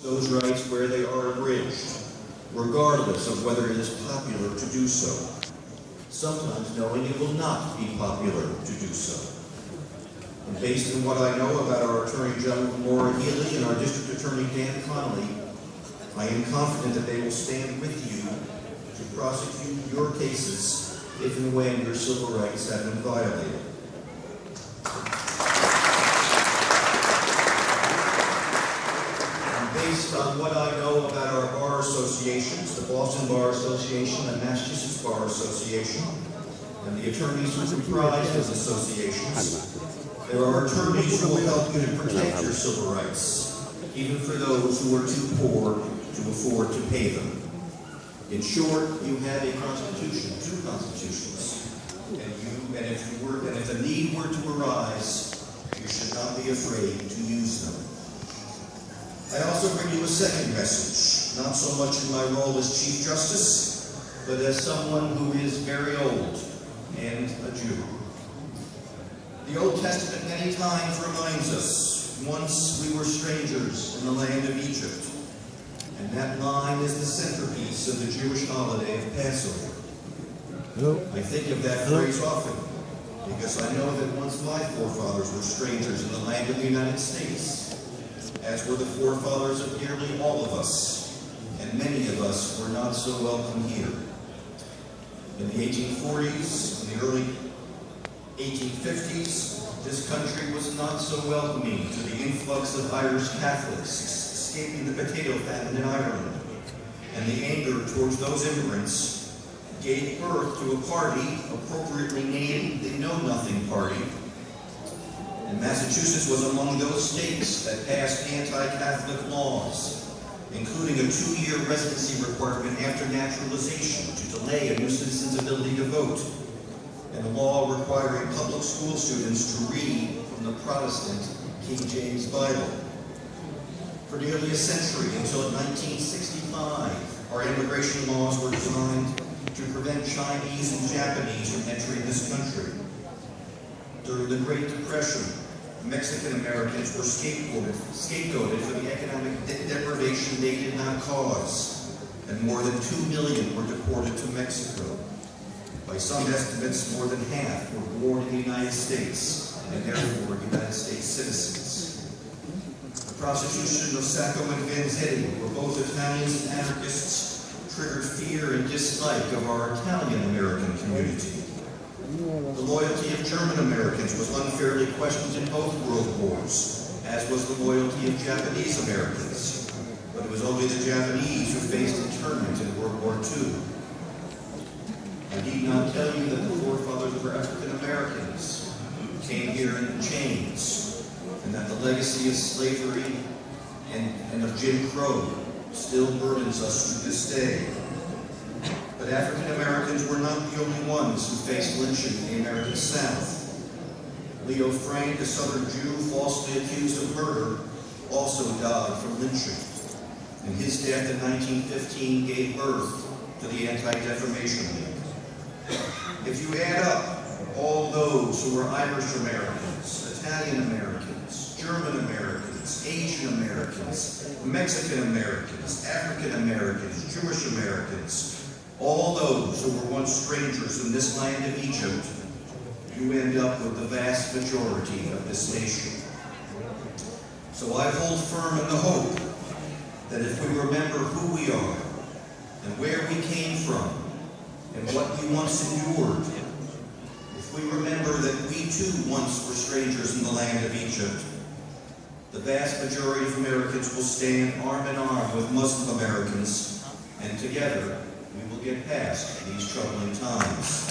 those rights where they are abridged, regardless of whether it is popular to do so, sometimes knowing it will not be popular to do so. And based on what I know about our Attorney General Maura Healey and our District Attorney Dan Connolly, I am confident that they will stand with you to prosecute your cases if and when your civil rights have been violated. Based on what I know about our bar associations, the Boston Bar Association and Massachusetts Bar Association, and the attorneys who comprise those associations, there are attorneys who will help you to protect your civil rights, even for those who are too poor to afford to pay them. In short, you have a constitution, two constitutions, and if the need were to arise, you should not be afraid to use them. I also bring you a second message, not so much in my role as Chief Justice, but as someone who is very old and a Jew. The Old Testament many times reminds us, once we were strangers in the land of Egypt, and that line is the centerpiece of the Jewish holiday of Passover. I think of that phrase often, because I know that once my forefathers were strangers in the land of the United States, as were the forefathers of nearly all of us, and many of us were not so welcome here. In the 1840s, in the early 1850s, this country was not so welcoming to the influx of Irish Catholics escaping the potato famine in Ireland, and the anger towards those immigrants gave birth to a party appropriately named the Know Nothing Party. And Massachusetts was among those states that passed anti-Catholic laws, including a 2-year residency requirement after naturalization to delay a new citizen's ability to vote, and a law requiring public school students to read from the Protestant King James Bible. For nearly a century, until 1965, our immigration laws were designed to prevent Chinese and Japanese from entering this country. During the Great Depression, Mexican Americans were scapegoated for the economic deprivation they did not cause, and more than 2 million were deported to Mexico. By some estimates, more than half were born in the United States, and therefore United States citizens. The prosecution of Sacco and Vanzetti, who were both Italians and anarchists, triggered fear and dislike of our Italian-American community. The loyalty of German Americans was unfairly questioned in both world wars, as was the loyalty of Japanese Americans. But it was only the Japanese who faced internment in World War II. I need not tell you that the forefathers of our African Americans came here in chains, and that the legacy of slavery and of Jim Crow still burdens us to this day. But African Americans were not the only ones who faced lynching in the American South. Leo Frank, a Southern Jew falsely accused of murder, also died from lynching. And his death in 1915 gave birth to the Anti-Defamation League. If you add up all those who were Irish Americans, Italian Americans, German Americans, Asian Americans, Mexican Americans, African Americans, Jewish Americans, all those who were once strangers in this land of Egypt, you end up with the vast majority of this nation. So I hold firm in the hope that if we remember who we are, and where we came from, and what we once endured, if we remember that we too once were strangers in the land of Egypt, the vast majority of Americans will stand arm in arm with Muslim Americans, and together we will get past these troubling times.